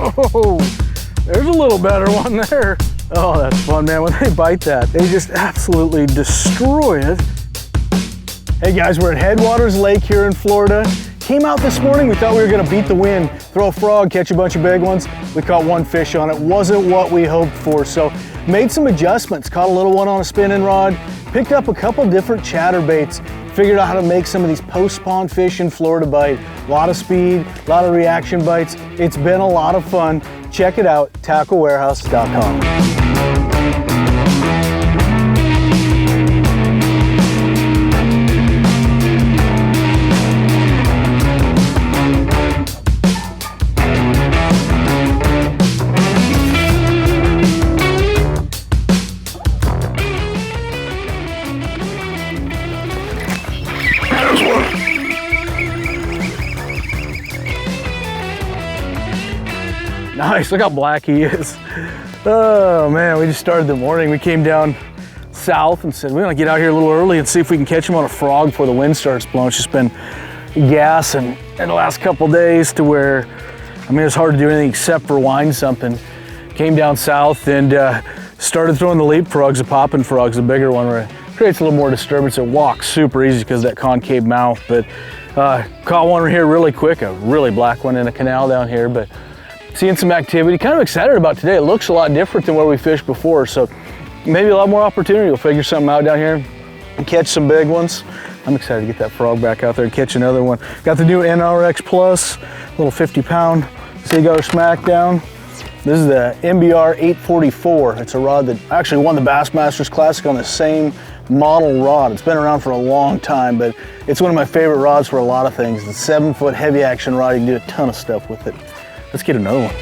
Oh, there's a little better one there. Oh, that's fun, man. When they bite that, they just absolutely destroy it. Hey guys, we're at Headwaters Lake here in Florida. Came out this morning, we thought we were gonna beat the wind, throw a frog, catch a bunch of big ones. We caught one fish on it. Wasn't what we hoped for, so made some adjustments. Caught a little one on a spinning rod, picked up a couple different chatterbaits, figured out how to make some of these post-spawn fish in Florida bite. A lot of speed, a lot of reaction bites. It's been a lot of fun. Check it out, tacklewarehouse.com. Nice, look how black he is. Oh man, we just started the morning. We came down south and said, we're gonna get out here a little early and see if we can catch him on a frog before the wind starts blowing. It's just been gassing in the last couple days to where, I mean, it's hard to do anything except for wind something. Came down south and started throwing the leapfrogs, the popping frogs, the bigger one, where it creates a little more disturbance. It walks super easy because of that concave mouth, but caught one here really quick, a really black one in a canal down here, but seeing some activity, kind of excited about today. It looks a lot different than where we fished before, so maybe a lot more opportunity. We'll figure something out down here and catch some big ones. I'm excited to get that frog back out there and catch another one. Got the new NRX Plus, little 50-pound Seaguar Smackdown. This is the MBR 844. It's a rod that actually won the Bassmasters Classic on the same model rod. It's been around for a long time, but it's one of my favorite rods for a lot of things. It's a 7-foot heavy action rod. You can do a ton of stuff with it. Let's get another one.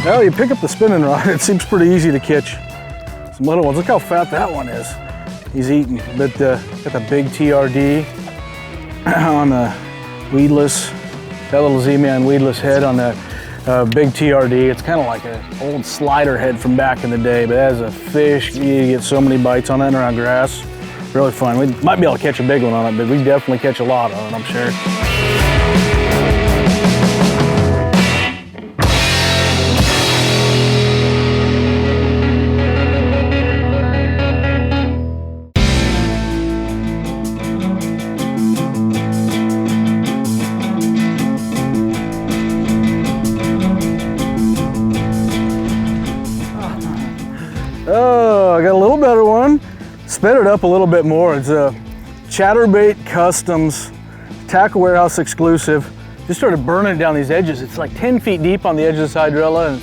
Well, you pick up the spinning rod, it seems pretty easy to catch some little ones. Look how fat that one is. He's eating, but got the big TRD on the weedless, that little Z-Man weedless head on that big TRD. It's kind of like an old slider head from back in the day, but as a fish, you get so many bites on that and around grass. Really fun. We might be able to catch a big one on it, but we definitely catch a lot on it, I'm sure. Oh, I got a little better one. Sped it up a little bit more. It's a Chatterbait Customs Tackle Warehouse exclusive. Just started burning it down these edges. It's like 10 feet deep on the edge of this hydrilla, and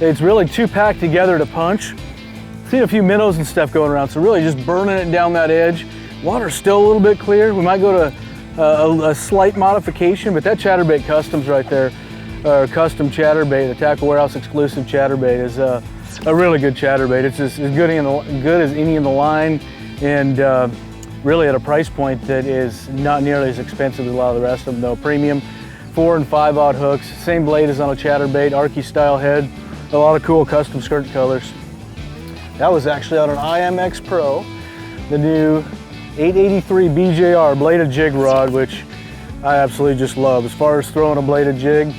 it's really too packed together to punch. Seen a few minnows and stuff going around, so really just burning it down that edge. Water's still a little bit clear. We might go to a slight modification, but that Chatterbait Customs right there, custom Chatterbait, the Tackle Warehouse exclusive Chatterbait, is a really good chatterbait. It's as good as any in the line, and really at a price point that is not nearly as expensive as a lot of the rest of them though. Premium 4 and 5/0 hooks, same blade as on a chatterbait, Archie style head, a lot of cool custom skirt colors. That was actually on an IMX Pro, the new 883 BJR bladed jig rod, which I absolutely just love. As far as throwing a bladed jig,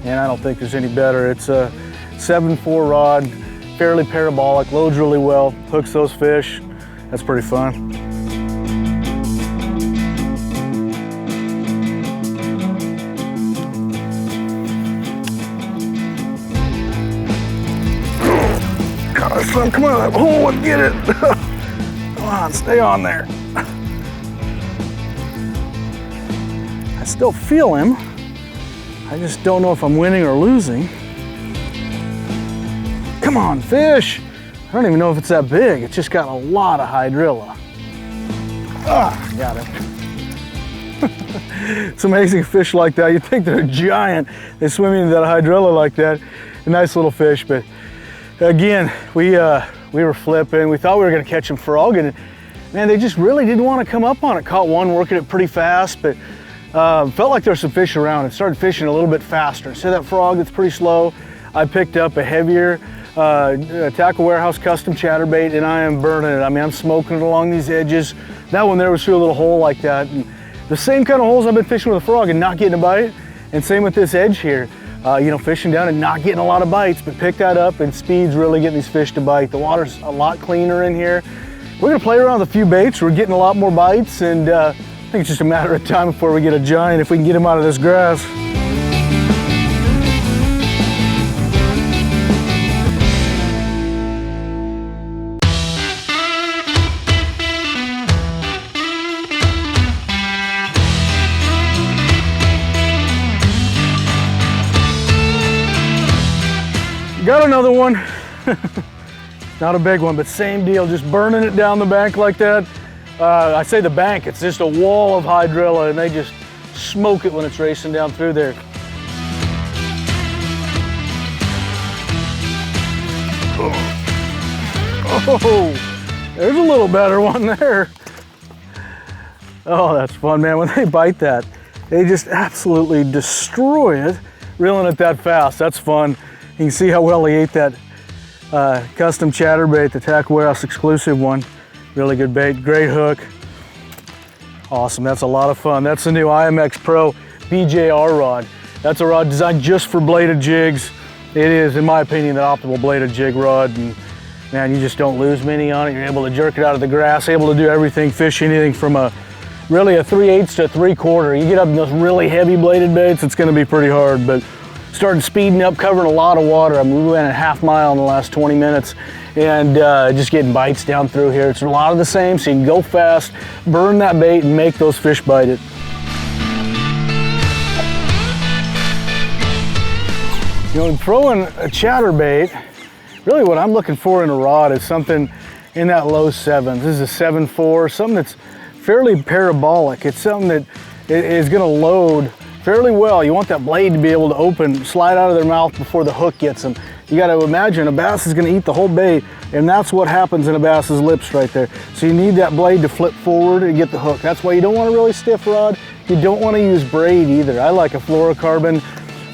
and I don't think there's any better. It's a 7.4 rod, fairly parabolic, loads really well, hooks those fish. That's pretty fun. God, son, come on, oh, and get it. Come on, stay on there. I still feel him. I just don't know if I'm winning or losing. Come on, fish. I don't even know if it's that big. It's just got a lot of hydrilla. Ah, got it. It's amazing fish like that. You'd think they're giant. They swim into that hydrilla like that. A nice little fish, but again, we We were flipping. We thought we were going to catch them frog, and man, they just really didn't want to come up on it. Caught one working it pretty fast, but felt like there's some fish around. It started fishing a little bit faster. See that frog that's pretty slow? I picked up a heavier Tackle Warehouse custom chatterbait, and I am burning it. I mean, I'm smoking it along these edges. That one there was through a little hole like that. And the same kind of holes I've been fishing with a frog and not getting a bite. And same with this edge here. You know, fishing down and not getting a lot of bites, but pick that up, and speed's really getting these fish to bite. The water's a lot cleaner in here. We're gonna play around with a few baits. We're getting a lot more bites, and I think it's just a matter of time before we get a giant, if we can get him out of this grass. Got another one. Not a big one, but same deal, just burning it down the bank like that. I say the bank, it's just a wall of hydrilla, and they just smoke it when it's racing down through there. Oh, there's a little better one there. Oh, that's fun, man. When they bite that, they just absolutely destroy it, reeling it that fast. That's fun. You can see how well he ate that custom chatterbait, the Tackle Warehouse exclusive one. Really good bait, great hook. Awesome, that's a lot of fun. That's the new IMX Pro BJR rod. That's a rod designed just for bladed jigs. It is, in my opinion, the optimal bladed jig rod. And man, you just don't lose many on it. You're able to jerk it out of the grass, able to do everything, fish anything from really a 3/8 to 3/4. You get up in those really heavy bladed baits, it's gonna be pretty hard, but started speeding up, covering a lot of water. I mean, we went a half mile in the last 20 minutes, and just getting bites down through here. It's a lot of the same, so you can go fast, burn that bait, and make those fish bite it. You know, throwing a chatterbait, really what I'm looking for in a rod is something in that low 7s. This is a 7.4, something that's fairly parabolic. It's something that is gonna load fairly well. You want that blade to be able to open, slide out of their mouth before the hook gets them. You got to imagine a bass is going to eat the whole bait, and that's what happens in a bass's lips right there. So you need that blade to flip forward and get the hook. That's why you don't want a really stiff rod. You don't want to use braid either. I like a fluorocarbon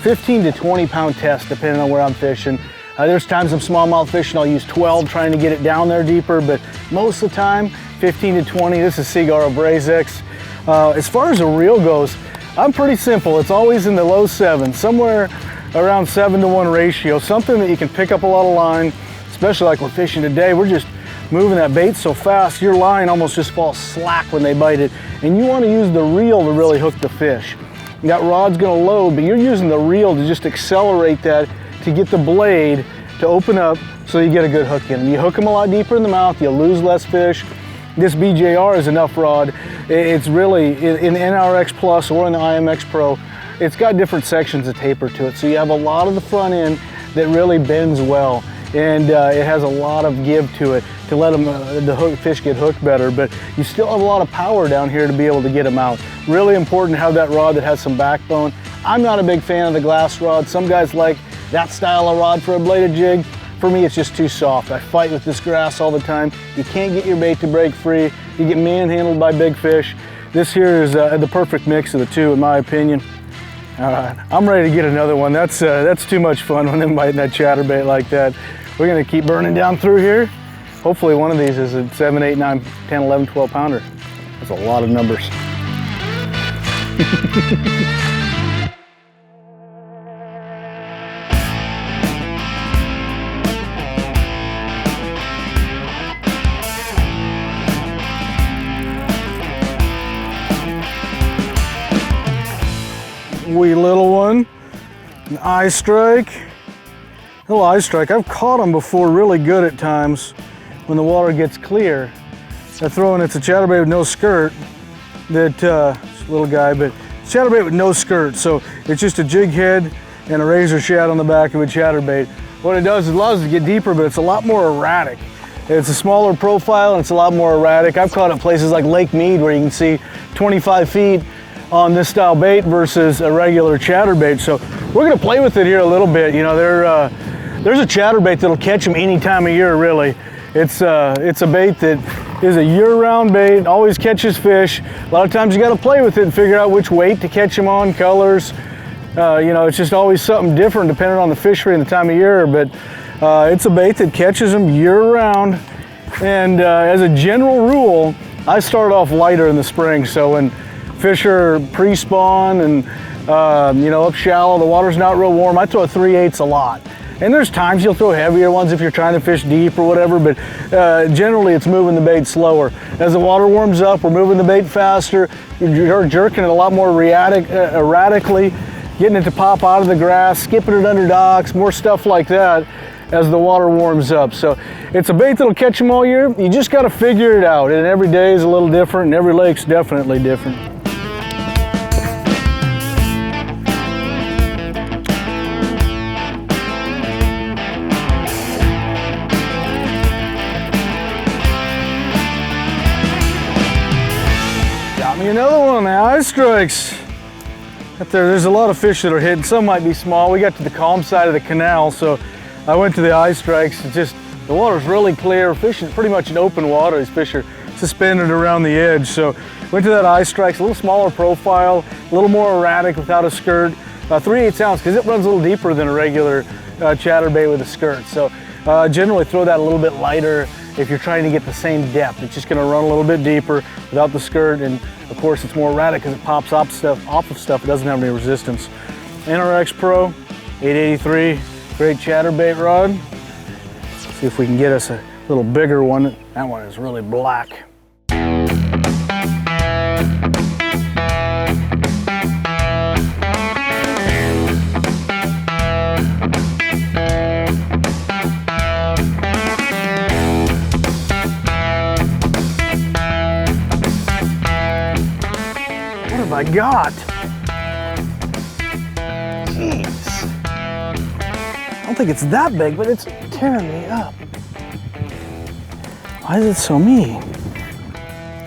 15 to 20 pound test depending on where I'm fishing. There's times I'm smallmouth fishing, I'll use 12 trying to get it down there deeper, but most of the time 15 to 20. This is Seaguar Brazex. As far as a reel goes, I'm pretty simple. It's always in the low 7s, somewhere around 7-to-1 ratio, something that you can pick up a lot of line, especially like we're fishing today. We're just moving that bait so fast, your line almost just falls slack when they bite it. And you want to use the reel to really hook the fish. That rod's going to load, but you're using the reel to just accelerate that to get the blade to open up so you get a good hook in them. You hook them a lot deeper in the mouth, you lose less fish. This BJR is enough rod. It's really, in the NRX Plus or in the IMX Pro, it's got different sections of taper to it. So you have a lot of the front end that really bends well. And it has a lot of give to it to let them, the fish get hooked better. But you still have a lot of power down here to be able to get them out. Really important to have that rod that has some backbone. I'm not a big fan of the glass rod. Some guys like that style of rod for a bladed jig. For me, it's just too soft. I fight with this grass all the time. You can't get your bait to break free. You get manhandled by big fish. This here is the perfect mix of the two, in my opinion. All right, I'm ready to get another one. That's too much fun when they're biting that chatterbait like that. We're gonna keep burning down through here. Hopefully one of these is a 7, 8, 9, 10, 11, 12 pounder. That's a lot of numbers. Wee little one, an eye strike. Little eye strike. I've caught them before really good at times when the water gets clear. They're throwing, it's a chatterbait with no skirt. That it's a little guy, but it's chatterbait with no skirt. So it's just a jig head and a razor shad on the back of a chatterbait. What it does is it allows it to get deeper, but it's a lot more erratic. It's a smaller profile and it's a lot more erratic. I've caught it places like Lake Mead where you can see 25 feet on this style bait versus a regular chatterbait. So we're gonna play with it here a little bit. You know, there's a chatterbait that'll catch them any time of year, really. It's a bait that is a year-round bait, always catches fish. A lot of times you got to play with it and figure out which weight to catch them on, colors. You know, it's just always something different depending on the fishery and the time of year, but it's a bait that catches them year-round. And as a general rule, I start off lighter in the spring, so when fish are pre-spawn and you know, up shallow, the water's not real warm, I throw a 3/8 a lot. And there's times you'll throw heavier ones if you're trying to fish deep or whatever, but generally it's moving the bait slower. As the water warms up, we're moving the bait faster, you're jerking it a lot more erratically, getting it to pop out of the grass, skipping it under docks, more stuff like that as the water warms up. So it's a bait that'll catch them all year. You just got to figure it out, and every day is a little different and every lake's definitely different. Got me another one, the eye strikes. Up there's a lot of fish that are hitting. Some might be small. We got to the calm side of the canal, so I went to the eye strikes. It's just, the water's really clear. Fish is pretty much in open water. These fish are suspended around the edge. So went to that eye strikes, a little smaller profile, a little more erratic without a skirt. 3/8 ounce, because it runs a little deeper than a regular chatterbait with a skirt. So generally throw that a little bit lighter if you're trying to get the same depth. It's just gonna run a little bit deeper without the skirt, and of course it's more erratic because it pops off of stuff. It doesn't have any resistance. NRX Pro 883, great chatterbait rod. Let's see if we can get us a little bigger one. That one is really black. What have I got? Jeez. I don't think it's that big, but it's tearing me up. Why is it so mean?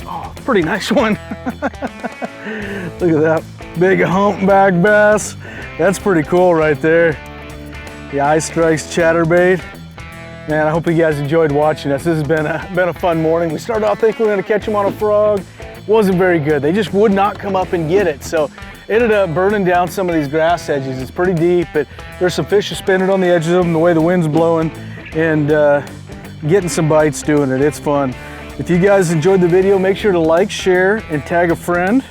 Oh, pretty nice one. Look at that big humpback bass. That's pretty cool right there. The eye strikes chatterbait. Man, I hope you guys enjoyed watching us. This has been a fun morning. We started off thinking we were gonna catch them on a frog. Wasn't very good. They just would not come up and get it. So ended up burning down some of these grass edges. It's pretty deep, but there's some fish suspended on the edges of them the way the wind's blowing, and getting some bites doing it. It's fun. If you guys enjoyed the video, make sure to like, share, and tag a friend.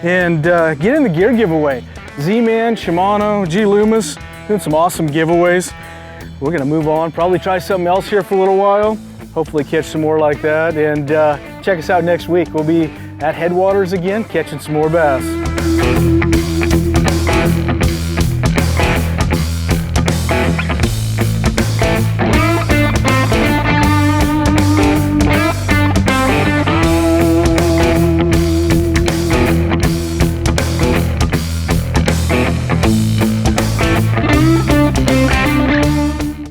And get in the gear giveaway. Z-Man, Shimano, G Loomis, doing some awesome giveaways. We're gonna move on, probably try something else here for a little while. Hopefully catch some more like that. And check us out next week. We'll be at Headwaters again, catching some more bass.